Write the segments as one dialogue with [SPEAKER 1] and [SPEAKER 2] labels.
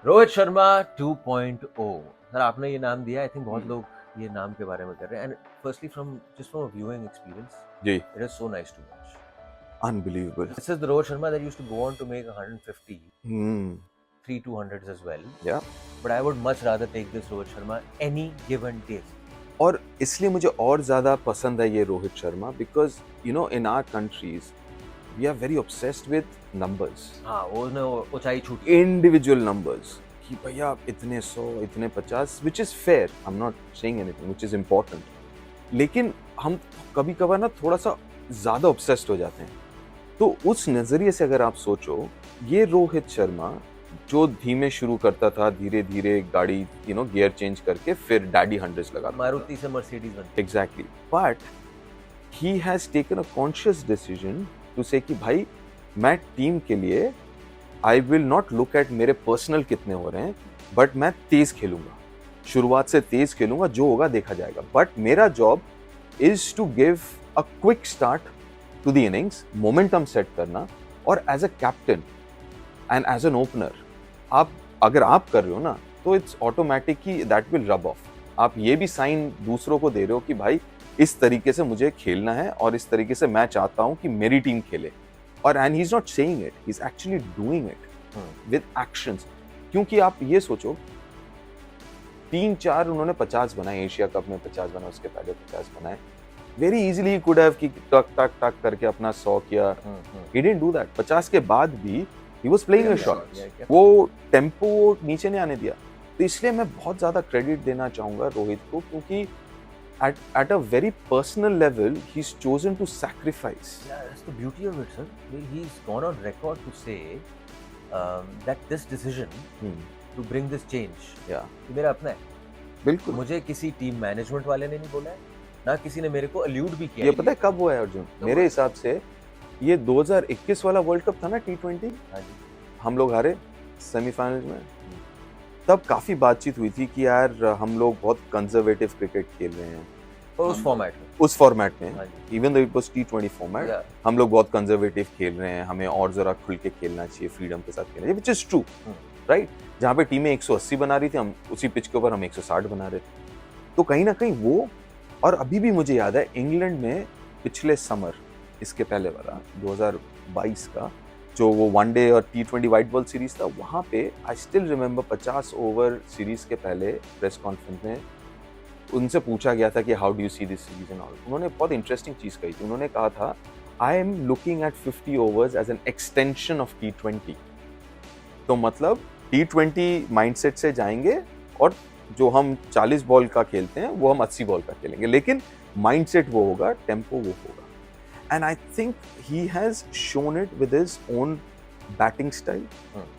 [SPEAKER 1] Rohit Sharma 2.0 sir आपने ये नाम दिया आई थिंक बहुत लोग ये नाम के बारे में कर रहे हैं and firstly from viewing experience
[SPEAKER 2] जी
[SPEAKER 1] it is so nice to watch
[SPEAKER 2] unbelievable.
[SPEAKER 1] This is the Rohit Sharma that used to go on to make 150
[SPEAKER 2] Hmm.
[SPEAKER 1] 3 200s as well
[SPEAKER 2] Yeah.
[SPEAKER 1] but I would much rather take this Rohit Sharma any given day
[SPEAKER 2] और इसलिए मुझे और ज़्यादा पसंद है ये Rohit Sharma because you know in our countries we are very obsessed with numbers,
[SPEAKER 1] हाँ उसने ऊंचाई छूटी
[SPEAKER 2] इंडिविजुअल नंबर्स कि भैया इतने 100 इतने 50 which is fair, I am not saying anything, which is important, लेकिन हम कभी कभार ना थोड़ा सा ज़्यादा ऑब्सेस्ड हो जाते हैं। तो उस नज़रिए से अगर आप सोचो, ये रोहित शर्मा जो धीमे शुरू करता था, धीरे धीरे गाड़ी गियर चेंज करके फिर डैडी हंड्रेड्स लगा
[SPEAKER 1] मारुति से मर्सिडीज बन
[SPEAKER 2] exactly, but he has taken a conscious decision to say कि भाई मैं टीम के लिए I will not look at मेरे पर्सनल कितने हो रहे हैं, बट मैं तेज खेलूंगा, शुरुआत से तेज खेलूंगा, जो होगा देखा जाएगा, बट मेरा job is to give a quick start to the innings, momentum set करना, और as a captain and as an opener अगर आप कर रहे हो ना तो इट्स ऑटोमेटिक कि दैट विल रब ऑफ। आप ये भी साइन दूसरों को दे रहे हो कि भाई इस तरीके से मुझे खेलना है और इस तरीके से मैं चाहता हूं कि मेरी टीम खेले, और and he is not saying it, he is actually doing it with actions. क्योंकि आप ये सोचो 3-4 उन्होंने 50 बनाए, एशिया कप में 50 बनाए, उसके पहले 50 बनाए, वेरी इजीली कुड हैव कि टक टक टक करके अपना 100 किया, ही डिडंट डू दैट। 50 के बाद भी he was playing a shot, वो टेम्पो नीचे नहीं आने दिया। तो इसलिए मैं बहुत ज्यादा क्रेडिट देना चाहूंगा रोहित को, क्योंकि at a very personal level he's chosen to sacrifice.
[SPEAKER 1] Yeah, that's the beauty of it, sir. He's gone on record to say that this decision to bring this change,
[SPEAKER 2] Yeah,
[SPEAKER 1] ये मेरा अपना है।
[SPEAKER 2] बिल्कुल।
[SPEAKER 1] मुझे किसी टीम मैनेजमेंट वाले ने नहीं बोला है, ना किसी ने मेरे को अल्यूड भी किया।
[SPEAKER 2] ये पता है कब हुआ है अर्जुन? मेरे हिसाब से ये 2021 वाला वर्ल्ड कप था ना, T20,
[SPEAKER 1] हाँ जी,
[SPEAKER 2] हम लोग हारे सेमीफाइनल में, तब काफी बातचीत हुई थी कि यार हम लोग बहुत कंजर्वेटिव क्रिकेट खेल रहे हैं,
[SPEAKER 1] और उस फॉर्मेट में,
[SPEAKER 2] उस फॉर्मेट में,
[SPEAKER 1] हाँ जी,
[SPEAKER 2] even though it was T20 format,
[SPEAKER 1] Yeah.
[SPEAKER 2] हम लोग बहुत कंजर्वेटिव खेल रहे हैं, हमें और जरा खुल के खेलना चाहिए, फ्रीडम के साथ खेलना चाहिए, व्हिच इज ट्रू, राइट। जहाँ पे टीमें 180 बना रही थी, हम उसी पिच के ऊपर हम 160 बना रहे थे। तो कहीं ना कहीं वो, और अभी भी मुझे याद है इंग्लैंड में पिछले समर, इसके पहले वाला 2022 का जो वो वनडे और T20 वाइट बॉल सीरीज था, वहाँ पे I still remember 50 over series के पहले प्रेस कॉन्फ्रेंस में उनसे पूछा गया था कि how do you see this series and all. उन्होंने बहुत इंटरेस्टिंग चीज़ कही थी, उन्होंने कहा था I am looking at 50 overs as an extension of T20। तो मतलब T20 माइंडसेट से जाएंगे और जो हम 40 बॉल का खेलते हैं वो हम 80 बॉल का खेलेंगे, लेकिन माइंडसेट वो होगा, टेम्पो वो होगा। And I think he has shown it with his own batting style,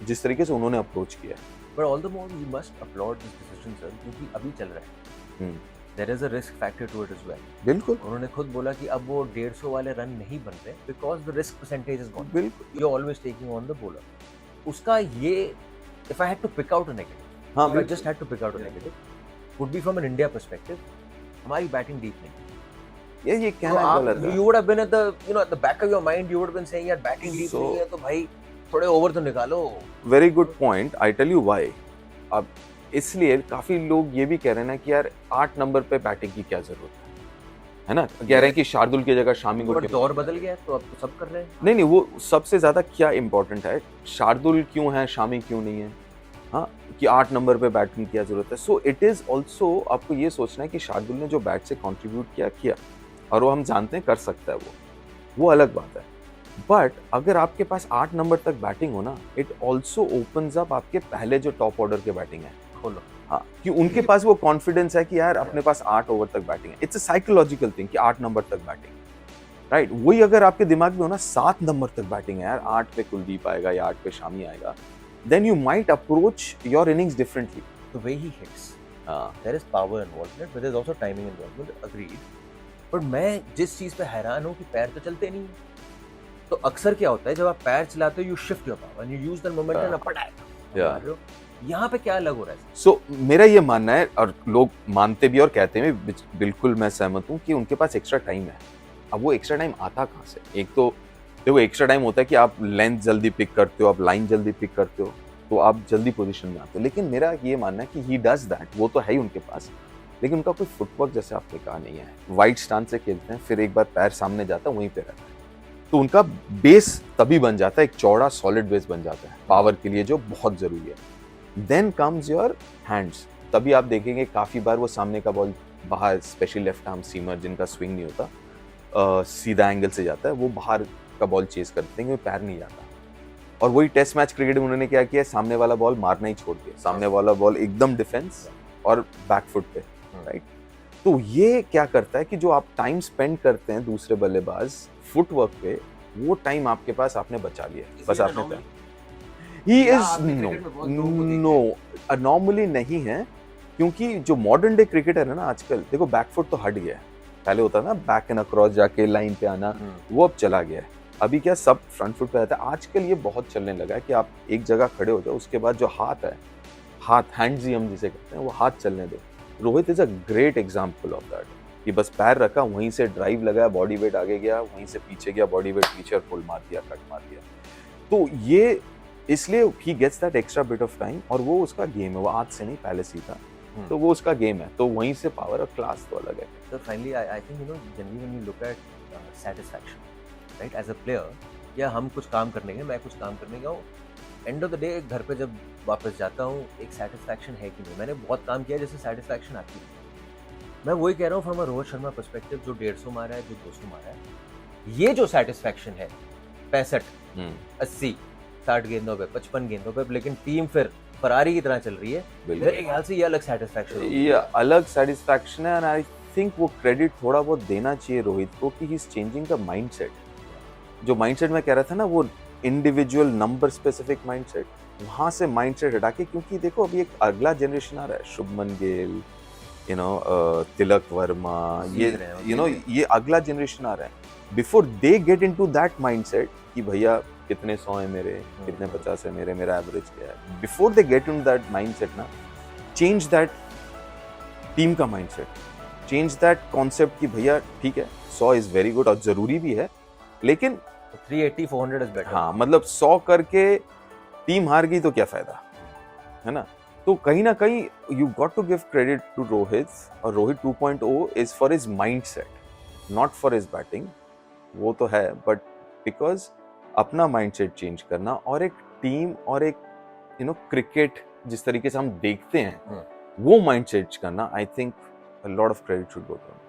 [SPEAKER 2] जिस तरीके से उन्होंने अप्रोच किया है।
[SPEAKER 1] But all the more you must applaud this decision, sir, क्योंकि अभी चल रहा है। There is a risk factor to it as well.
[SPEAKER 2] बिल्कुल
[SPEAKER 1] उन्होंने खुद बोला कि अब वो 150 वाले रन नहीं बन रहे because the risk percentage is gone.
[SPEAKER 2] बिल्कुल।
[SPEAKER 1] You're always taking on the bowler. उसका ये, if I had to pick out a negative,
[SPEAKER 2] हाँ,
[SPEAKER 1] if I just had to pick out a negative, would be from an India perspective, हमारी batting deep नहीं।
[SPEAKER 2] ये कहना गलत है।
[SPEAKER 1] You would have been at the back of your mind, you would have been saying यार batting deep नहीं है तो भाई थोड़े ओवर तो निकालो।
[SPEAKER 2] Very good point, I tell you why. अब इसलिए काफी लोग ये भी कह रहे हैं ना कि यार 8 नंबर पे बैटिंग की क्या जरूरत है ना, कह रहे हैं कि शार्दुल की जगह शामी को।
[SPEAKER 1] दौर बदल गया तो अब तो सब कर रहे हैं।
[SPEAKER 2] नहीं, वो सबसे ज्यादा क्या इंपॉर्टेंट है, शार्दुल क्यों है, शामी क्यों नहीं है, हाँ, कि 8 नंबर पे बैटिंग की क्या जरूरत है। सो इट इज ऑल्सो आपको ये सोचना है कि शार्दुल ने जो बैट से कॉन्ट्रीब्यूट किया और वो हम जानते हैं कर सकता है, वो अलग बात है। बट अगर आपके पास 8 नंबर तक बैटिंग हो ना, इट ऑल्सो ओपन्स अप आपके पहले जो टॉप ऑर्डर के बैटिंग है,
[SPEAKER 1] खोलो,
[SPEAKER 2] हाँ, कि उनके पास वो कॉन्फिडेंस है कि यार अपने पास 8 ओवर तक बैटिंग है। इट्स अ साइकोलॉजिकल थिंग कि 8 नंबर तक बैटिंग, राइट। वही अगर आपके दिमाग में हो ना 7 नंबर तक बैटिंग है यार, 8 पे कुलदीप आएगा या 8 पे शामी आएगा, then you might approach your innings differently.
[SPEAKER 1] the way he hits, there is power involved in it, but there is also timing involved, agreed. पर मैं जिस चीज पे हैरान हूँ कि पैर तो चलते नहीं है। तो अक्सर क्या होता है जब आप पैर चलाते हो, you shift your power, you use the momentum and पटाक। यहाँ पे क्या अलग हो रहा है?
[SPEAKER 2] सो मेरा ये मानना है, और लोग मानते भी और कहते हैं भी, बिल्कुल मैं सहमत हूँ कि उनके पास एक्स्ट्रा टाइम है। अब वो एक्स्ट्रा टाइम आता कहाँ से? एक तो देखो एक्स्ट्रा टाइम होता है कि आप लेंथ जल्दी पिक करते हो, आप लाइन जल्दी पिक करते हो, तो आप जल्दी पोजीशन में आते हो। लेकिन मेरा ये मानना है कि ही डज दैट, वो तो है ही उनके पास, लेकिन उनका कोई फुटवर्क जैसे आपने कहा नहीं है। वाइड स्टांस से खेलते हैं, फिर एक बार पैर सामने जाता है वहीं पे रहता है, तो उनका बेस तभी बन जाता है, एक चौड़ा सॉलिड बेस बन जाता है पावर के लिए, जो बहुत जरूरी है। देन कम्स योर हैंड्स, तभी आप देखेंगे काफी बार वो सामने का बॉल बाहर, स्पेशली लेफ्ट आर्म सीमर जिनका स्विंग नहीं होता, सीधा एंगल से जाता है, वो बाहर का बॉल चेस करते हैं, पैर नहीं जाता। और वही टेस्ट मैच क्रिकेट में उन्होंने क्या किया, सामने वाला बॉल मारना ही छोड़ दिया, सामने वाला बॉल एकदम डिफेंस और बैक फुट पे, राइट। तो ये क्या करता है कि जो आप टाइम स्पेंड करते हैं दूसरे बल्लेबाज फुटवर्क पे, वो टाइम आपके पास आपने बचा लिया, बस आपने ही इज नो अनॉमली नहीं है, क्योंकि जो मॉडर्न डे क्रिकेटर है ना आजकल, देखो बैकफुट तो हट गया है, पहले होता ना बैक एंड अक्रॉस जाके लाइन पे आना, वो अब चला गया है। अभी क्या सब फ्रंट फुट पे रहता है। आजकल ये बहुत चलने लगा है कि आप एक जगह खड़े हो जाओ, उसके बाद जो हाथ है, हाथ हैंड्स ही हम जिसे कहते हैं, वो हाथ चलने दो। Rohit is a great example of that, कि बस पैर रखा, वहीं से ड्राइव लगाया, बॉडी वेट आगे गया, वहीं से पीछे गया, बॉडी वेट पीछे और पुल मार दिया, कट मार दिया। तो ये इसलिए he gets that extra bit of time, और वो उसका गेम है, वो आज से नहीं पहले सीखा, तो वो उसका गेम है, तो वहीं से पावर और क्लास तो अलग है।
[SPEAKER 1] So finally, I think generally when you look at satisfaction, right, as a player, या हम कुछ काम करने गए, मैं कुछ काम करने गया हूँ, एंड ऑफ द डे घर पे जब वापस जाता हूँ, एक सेटिस्फैक्शन है कि नहीं, मैंने बहुत काम किया जैसे सेटिस्फैक्शन आती है। मैं वही कह रहा हूँ from a Rohit Sharma perspective, जो 150 मारा है, जो 200 मारा है, ये जो सेटिस्फैक्शन है 65, 80, 60 गेंदों पे, 55 गेंदों पे, लेकिन टीम फिर फरारी की तरह चल रही है, मेरे ख्याल से ये अलग सेटिस्फैक्शन है।
[SPEAKER 2] ये अलग सेटिस्फैक्शन है, एंड आई थिंक वो क्रेडिट थोड़ा बहुत देना चाहिए रोहित को, कि he is changing the mindset. जो माइंडसेट मैं कह रहा था ना, वो इंडिविजुअल नंबर स्पेसिफिक माइंडसेट, वहां से माइंडसेट हटा के, क्योंकि देखो अभी एक अगला जनरेशन आ रहा है, शुभमन गिल, तिलक वर्मा, ये अगला जनरेशन आ रहा है। Before they get into that mindset कि भैया कितने 100 है मेरे, कितने 50 है मेरे, मेरा एवरेज क्या है, before they get into that mindset ना, चेंज दैट टीम का माइंडसेट, चेंज दैट कॉन्सेप्ट कि भैया ठीक है 100 इज वेरी गुड और जरूरी भी है, लेकिन
[SPEAKER 1] 380 400 इज बेटर।
[SPEAKER 2] हाँ, मतलब 100 करके टीम हार गई तो क्या फायदा, है ना। तो कहीं ना कहीं you got to give credit to Rohit, और Rohit 2.0 is for his mindset, not for his batting, वो तो है, बट बिकॉज अपना माइंडसेट चेंज करना, और एक टीम और एक क्रिकेट जिस तरीके से हम देखते हैं, वो माइंडसेट करना, I think a lot of credit should go to him.